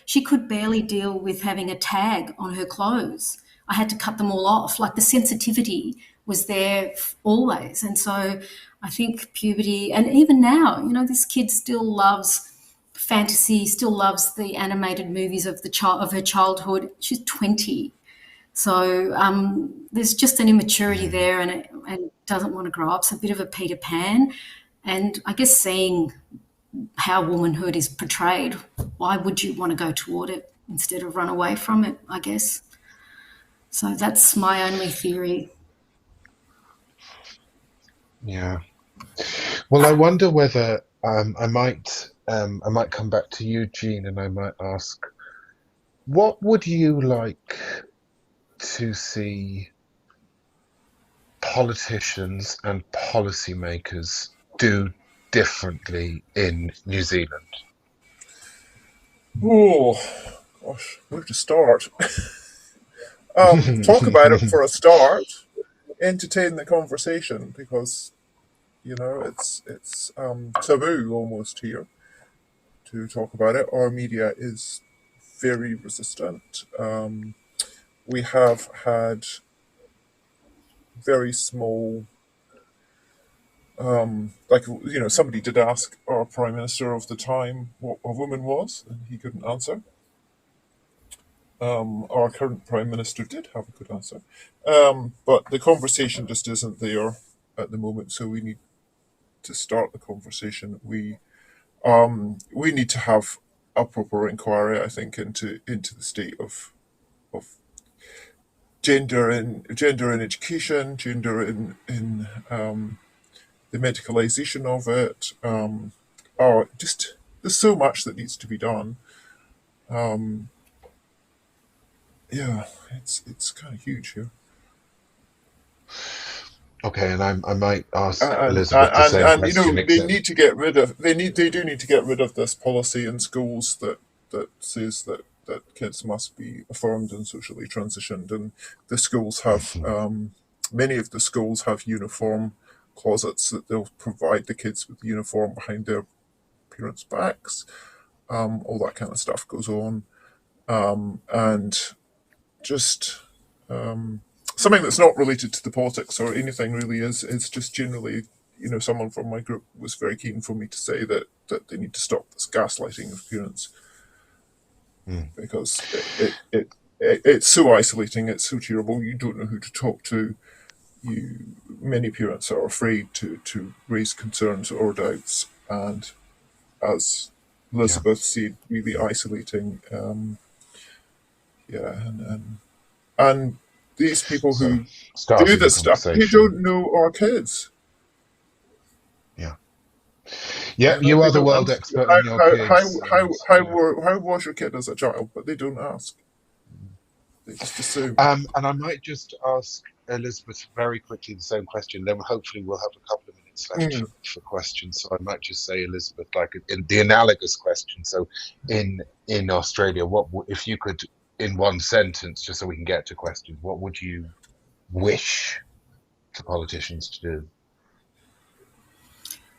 she could barely deal with having a tag on her clothes. I had to cut them all off. Like, the sensitivity was there always. And so I think puberty, and even now, this kid still loves fantasy, still loves the animated movies of her childhood. She's 20. So there's just an immaturity there, and it doesn't want to grow up. It's a bit of a Peter Pan. And I guess seeing how womanhood is portrayed, why would you want to go toward it instead of run away from it, I guess? So that's my only theory. Yeah. Well, I wonder whether I might come back to you, Jean, and I might ask, what would you like to see politicians and policymakers do differently in New Zealand? Oh, gosh, where to start? Talk about it for a start. Entertain the conversation, because it's taboo almost here to talk about it. Our media is very resistant. We have had very small, somebody did ask our Prime Minister of the time what a woman was, and he couldn't answer. Our current Prime Minister did have a good answer. But the conversation just isn't there at the moment, so we need to start the conversation. We need to have a proper inquiry, I think, into the state of gender in education, gender in the medicalisation of it. There's so much that needs to be done. It's kind of huge here. Okay, and I might ask and Elizabeth the same you know, question, they except need to get rid of they do need to get rid of this policy in schools that says that kids must be affirmed and socially transitioned, and the schools have many of the schools have uniform closets that they'll provide the kids with uniform behind their parents' backs. All that kind of stuff goes on, and just something that's not related to the politics or anything really is just generally, you know, someone from my group was very keen for me to say that they need to stop this gaslighting of parents because it's so isolating, it's so terrible. You don't know who to talk to. Many parents are afraid to raise concerns or doubts, and as yeah. Elizabeth said, really isolating. And these people So who do starting the this stuff, they conversation. don't know our kids. Yeah. Yeah, You know, you they are the don't world ask expert on your kids, and yeah. how was your kid as a child, but they don't ask. They just assume. And I might just ask Elizabeth very quickly the same question. Then hopefully we'll have a couple of minutes left for questions. So I might just say, Elizabeth, like in the analogous question. So in Australia, if you could, in one sentence, just so we can get to questions, what would you wish the politicians to do?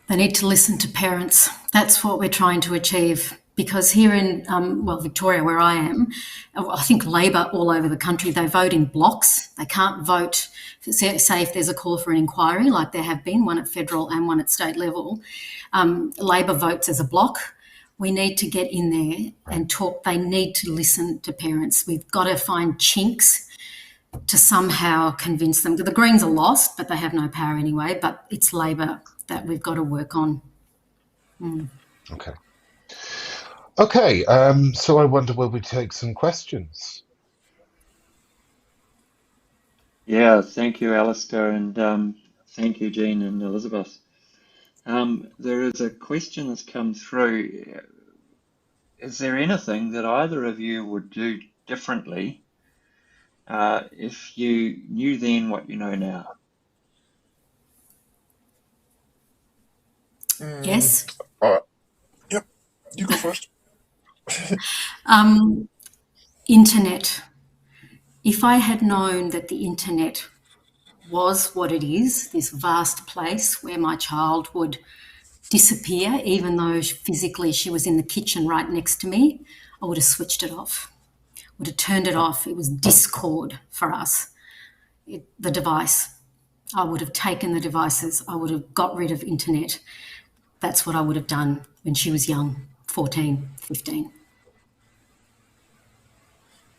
They need to listen to parents. That's what we're trying to achieve. Because here in, Victoria, where I am, I think Labor all over the country, they vote in blocks. They can't vote, say if there's a call for an inquiry, like there have been, one at federal and one at state level. Labor votes as a block. We need to get in there and talk. They need to listen to parents. We've got to find chinks to somehow convince them. The Greens are lost, but they have no power anyway. But it's Labor that we've got to work on. Okay. Okay, so I wonder, will we take some questions? Yeah, thank you, Alistair, and thank you, Jean and Elizabeth. There is a question that's come through. Is there anything that either of you would do differently if you knew then what you know now? Yes. Yep. You go first. Internet. If I had known that the internet was what it is, this vast place where my child would disappear, even though physically she was in the kitchen right next to me, I would have switched it off, would have turned it off. It was discord for us, the device. I would have taken the devices. I would have got rid of internet. That's what I would have done when she was young, 14, 15.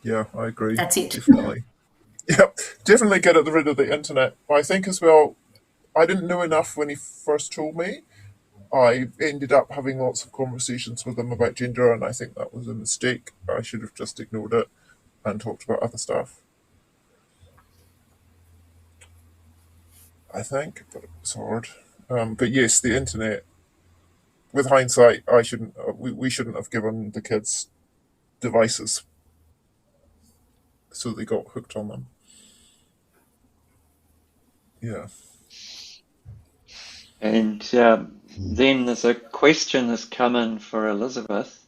Yeah, I agree. That's it. Definitely. Yep, definitely get rid of the internet. I think as well, I didn't know enough when he first told me. I ended up having lots of conversations with him about gender, and I think that was a mistake. I should have just ignored it and talked about other stuff. I think, but it was hard. But yes, the internet. With hindsight, I shouldn't. We shouldn't have given the kids devices so they got hooked on them. Yeah. And then there's a question that's come in for Elizabeth.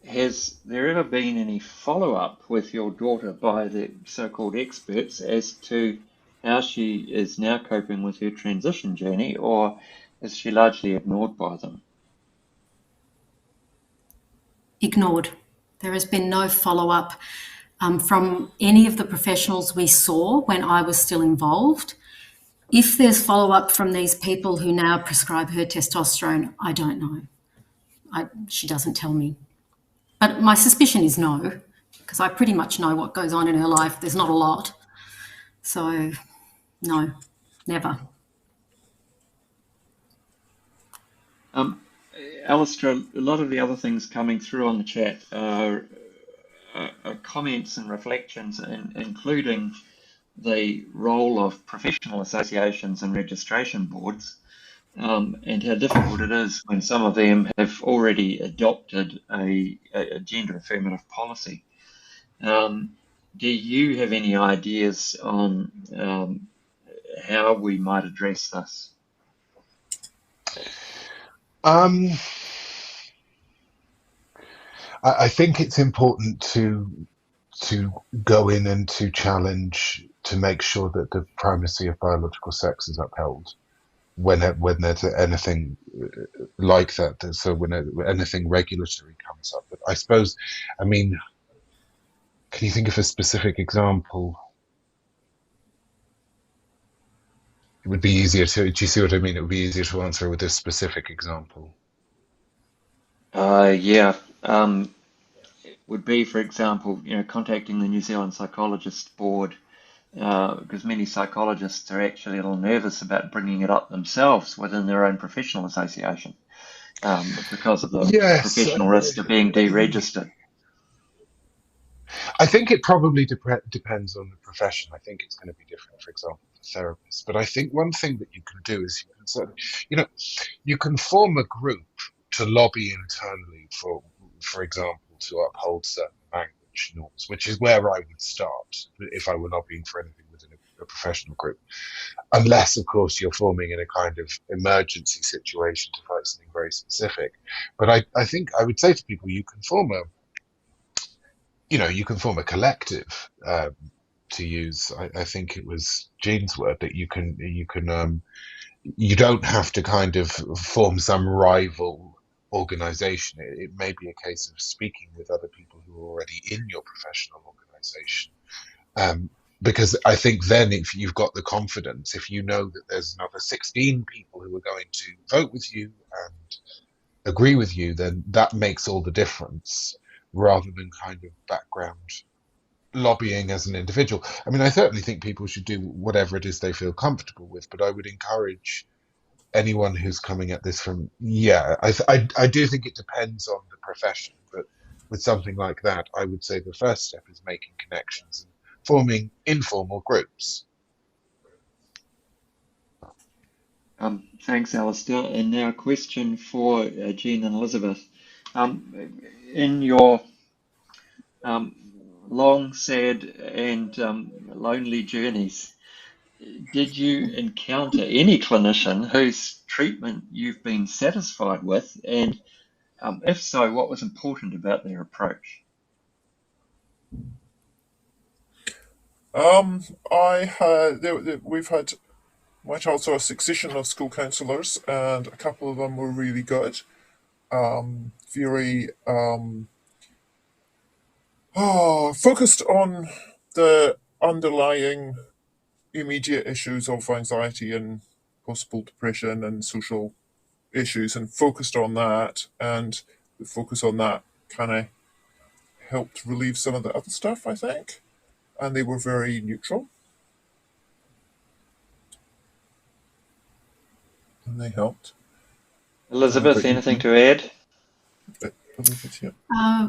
Has there ever been any follow-up with your daughter by the so-called experts as to how she is now coping with her transition journey, or is she largely ignored by them? Ignored. There has been no follow-up from any of the professionals we saw when I was still involved. If there's follow-up from these people who now prescribe her testosterone, I don't know. She doesn't tell me. But my suspicion is no, because I pretty much know what goes on in her life. There's not a lot. So, no, never. Alistair, a lot of the other things coming through on the chat are comments and reflections, including the role of professional associations and registration boards, and how difficult it is when some of them have already adopted a gender affirmative policy. Do you have any ideas on how we might address this? Um, I think it's important to go in and to challenge to make sure that the primacy of biological sex is upheld when there's anything like that. So when anything regulatory comes up, but I suppose, I mean, can you think of a specific example? It would be easier to. Do you see what I mean? It would be easier to answer with a specific example. Yeah. Would be, for example, contacting the New Zealand Psychologists Board, because many psychologists are actually a little nervous about bringing it up themselves within their own professional association, because of the Yes, professional risk of being deregistered. I think it probably depends on the profession. I think it's going to be different, for example, for therapists. But I think one thing that you can do is you can certainly, you know, you can form a group to lobby internally for example, to uphold certain language norms, which is where I would start if I were lobbying for anything within a professional group. Unless, of course, you're forming in a kind of emergency situation to fight something very specific. But I think I would say to people, you can form a collective, to use, I think it was Jean's word, that you don't have to kind of form some rival organization. It may be a case of speaking with other people who are already in your professional organization. Because I think then if you've got the confidence, if you know that there's another 16 people who are going to vote with you and agree with you, then that makes all the difference, rather than kind of background lobbying as an individual. I mean, I certainly think people should do whatever it is they feel comfortable with, but I would encourage anyone who's coming at this from, I do think it depends on the profession, but with something like that, I would say the first step is making connections and forming informal groups. Thanks, Alistair. And now a question for Jean and Elizabeth. In your long, sad, and lonely journeys, did you encounter any clinician whose treatment you've been satisfied with? And if so, what was important about their approach? We've had my child saw a succession of school counsellors, and a couple of them were really good. Very focused on the underlying immediate issues of anxiety and possible depression and social issues, and focused on that. And the focus on that kind of helped relieve some of the other stuff, I think. And they were very neutral, and they helped. Elizabeth, But you anything can, to add? yeah.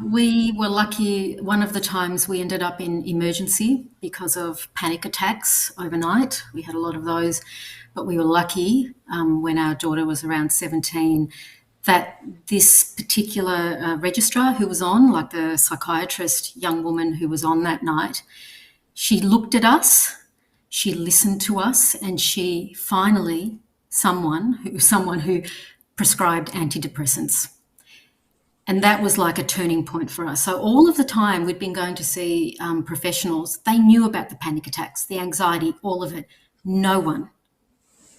We were lucky. One of the times we ended up in emergency because of panic attacks overnight. We had a lot of those, but we were lucky when our daughter was around 17 that this particular registrar who was on, like the psychiatrist young woman who was on that night, she looked at us, she listened to us, and she finally, someone who prescribed antidepressants. And that was like a turning point for us. So all of the time we'd been going to see professionals, they knew about the panic attacks, the anxiety, all of it. No one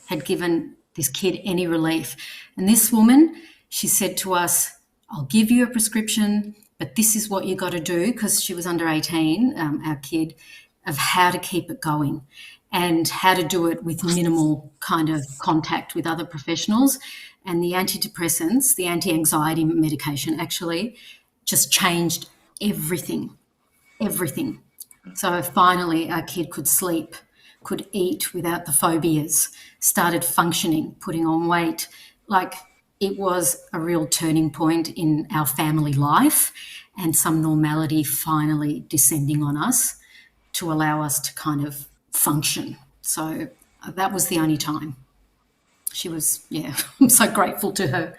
had given this kid any relief. And this woman, she said to us, I'll give you a prescription, but this is what you got to do, because she was under 18, our kid, of how to keep it going and how to do it with minimal kind of contact with other professionals. And the antidepressants, the anti-anxiety medication, actually just changed everything. So finally, our kid could sleep, could eat without the phobias, started functioning, putting on weight. Like, it was a real turning point in our family life, and some normality finally descending on us to allow us to kind of function. So that was the only time. She was, I'm so grateful to her.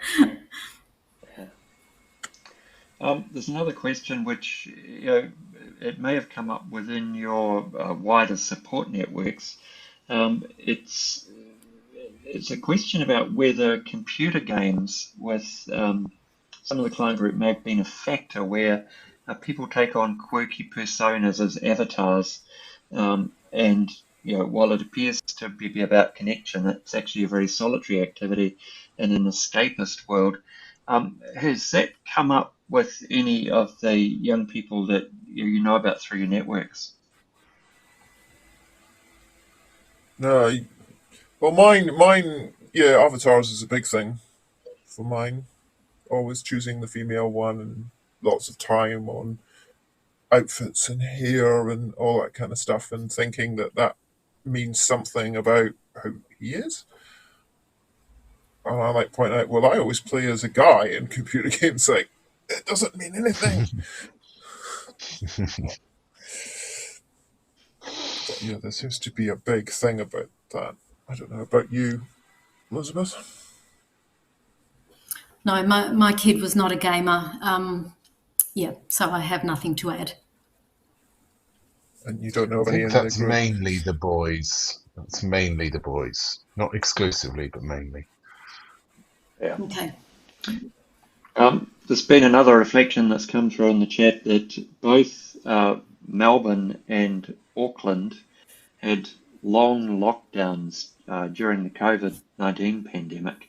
There's another question which it may have come up within your wider support networks. It's a question about whether computer games with some of the client group may have been a factor where people take on quirky personas as avatars, and while it appears to be about connection, it's actually a very solitary activity in an escapist world. Has that come up with any of the young people that you know about through your networks? No, well, mine, yeah, avatars is a big thing for mine. Always choosing the female one and lots of time on outfits and hair and all that kind of stuff, and thinking that that means something about how he is. And I like point out, well, I always play as a guy in computer games. Like, it doesn't mean anything. But yeah, there seems to be a big thing about that. I don't know about you, Elizabeth. No, my kid was not a gamer. Yeah, so I have nothing to add. And you don't know I of any think in the that's group. mainly the boys. That's mainly the boys. Not exclusively, but mainly. Yeah. Okay. There's been another reflection that's come through in the chat that both Melbourne and Auckland had long lockdowns during the COVID-19 pandemic.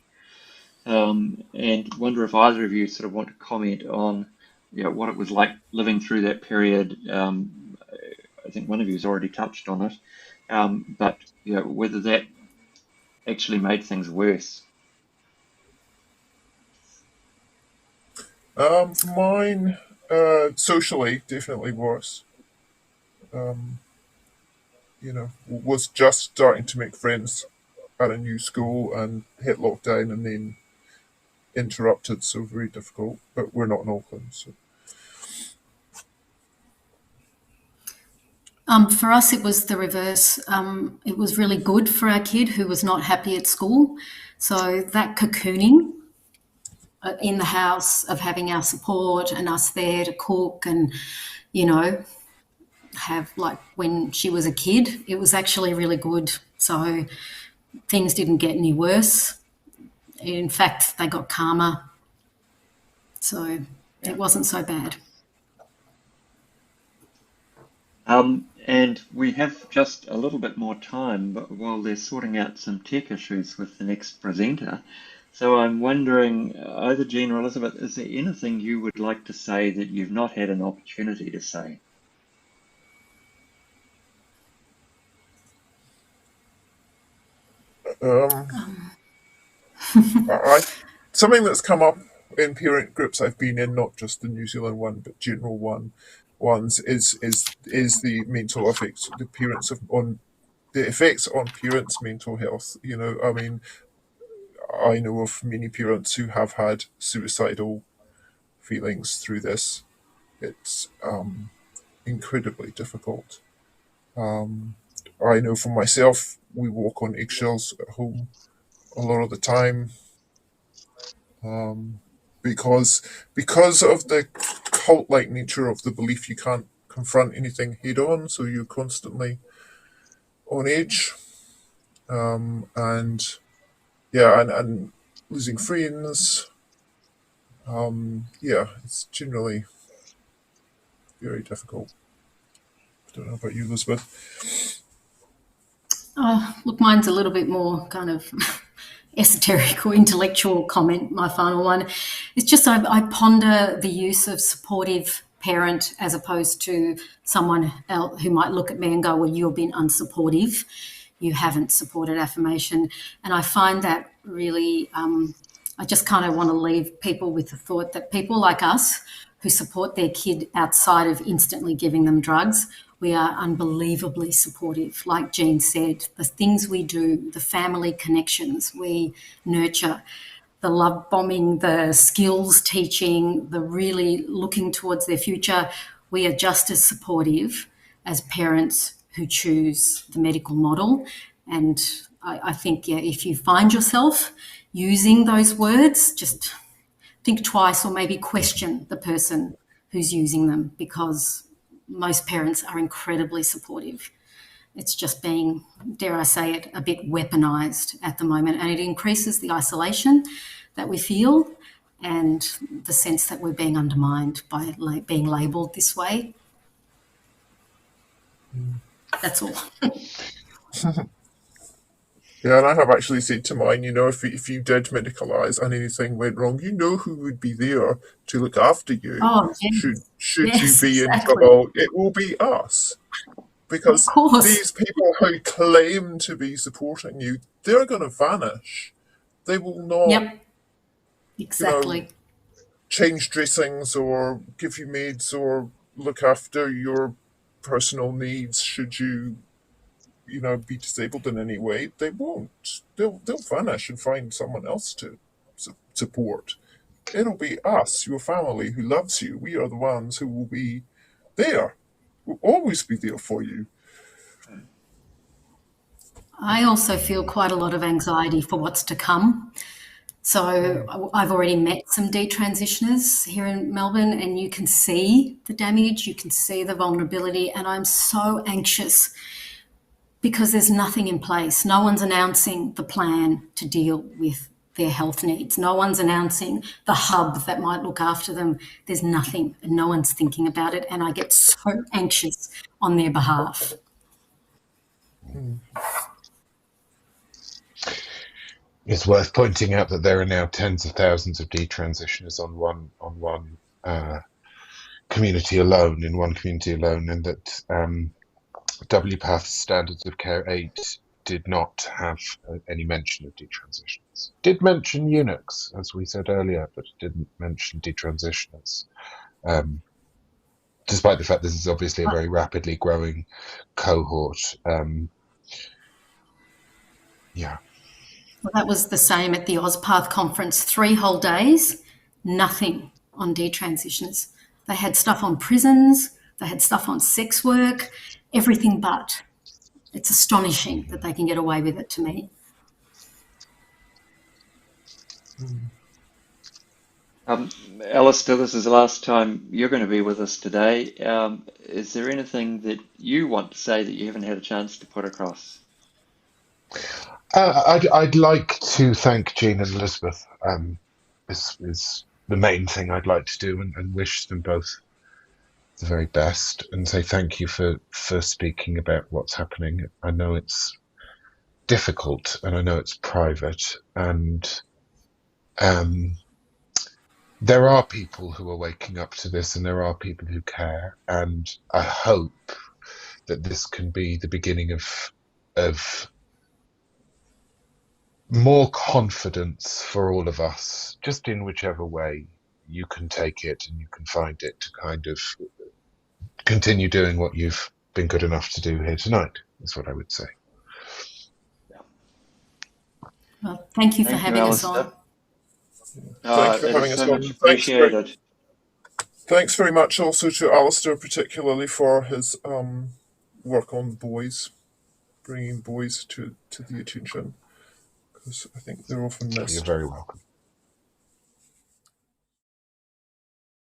And wonder if either of you sort of want to comment on what it was like living through that period. I think one of you has already touched on it, but whether that actually made things worse. For mine, socially, definitely worse. Was just starting to make friends at a new school and hit lockdown and then interrupted, so very difficult. But we're not in Auckland, so. For us, it was the reverse. It was really good for our kid who was not happy at school. So that cocooning in the house of having our support and us there to cook and, have like when she was a kid, it was actually really good. So things didn't get any worse. In fact, they got calmer. So it wasn't so bad. And we have just a little bit more time, but while they're sorting out some tech issues with the next presenter. So I'm wondering, either Jean or Elizabeth, is there anything you would like to say that you've not had an opportunity to say? Something that's come up in parent groups I've been in, not just the New Zealand one, but general ones, is the mental effects, the effects on parents' mental health. I mean, I know of many parents who have had suicidal feelings through this. It's incredibly difficult. I know for myself, we walk on eggshells at home a lot of the time, because of the cult-like nature of the belief you can't confront anything head-on, so you're constantly on edge, and losing friends. It's generally very difficult. I don't know about you, Elizabeth. Look, mine's a little bit more kind of esoteric or intellectual comment. My final one. It's just I ponder the use of supportive parent as opposed to someone else who might look at me and go, well, you've been unsupportive. You haven't supported affirmation. And I find that really, I just kind of want to leave people with the thought that people like us who support their kid outside of instantly giving them drugs, we are unbelievably supportive. Like Jean said, the things we do, the family connections we nurture, the love bombing, the skills teaching, the really looking towards their future, we are just as supportive as parents who choose the medical model. And I think, if you find yourself using those words, just think twice or maybe question the person who's using them, because most parents are incredibly supportive. It's just being, dare I say it, a bit weaponized at the moment, and it increases the isolation that we feel and the sense that we're being undermined by being labelled this way. That's all. Yeah, and I have actually said to mine, if you did medicalise and anything went wrong, who would be there to look after you. Oh, yes. Should you Yes, be in exactly. trouble, it will be us. Because Of course. these people who claim to be supporting you, they're going to vanish. They will not, Yep. Exactly. change dressings or give you meds or look after your personal needs should you be disabled in any way. They won't. They'll vanish and find someone else to support. It'll be us, your family, who loves you. We are the ones who will be there. We'll always be there for you. I also feel quite a lot of anxiety for what's to come. So I've already met some detransitioners here in Melbourne, and you can see the damage, you can see the vulnerability, and I'm so anxious because there's nothing in place. No one's announcing the plan to deal with their health needs. No one's announcing the hub that might look after them. There's nothing, and no one's thinking about it, and I get so anxious on their behalf. It's worth pointing out that there are now tens of thousands of detransitioners on one community alone, and that WPATH's Standards of Care 8 did not have any mention of detransitioners. Did mention eunuchs, as we said earlier, but didn't mention detransitioners. Despite the fact this is obviously a very rapidly growing cohort. Yeah. Well, that was the same at the OzPath conference. 3 whole days, nothing on detransitioners. They had stuff on prisons, they had stuff on sex work, everything but. It's astonishing that they can get away with it, to me. Alasdair, this is the last time you're going to be with us today. Is there anything that you want to say that you haven't had a chance to put across? I'd like to thank Jean and Elizabeth. This is the main thing I'd like to do, and wish them both the very best, and say thank you for speaking about what's happening. I know it's difficult, and I know it's private, and there are people who are waking up to this, and there are people who care, and I hope that this can be the beginning of more confidence for all of us, just in whichever way you can take it and you can find it, to kind of continue doing what you've been good enough to do here tonight, is what I would say. Well, thank you for having us on. Thank you for having us on. Much appreciated. Thanks very much also to Alasdair, particularly for his work on boys, bringing boys to the attention, because I think they're often missed. You're very welcome.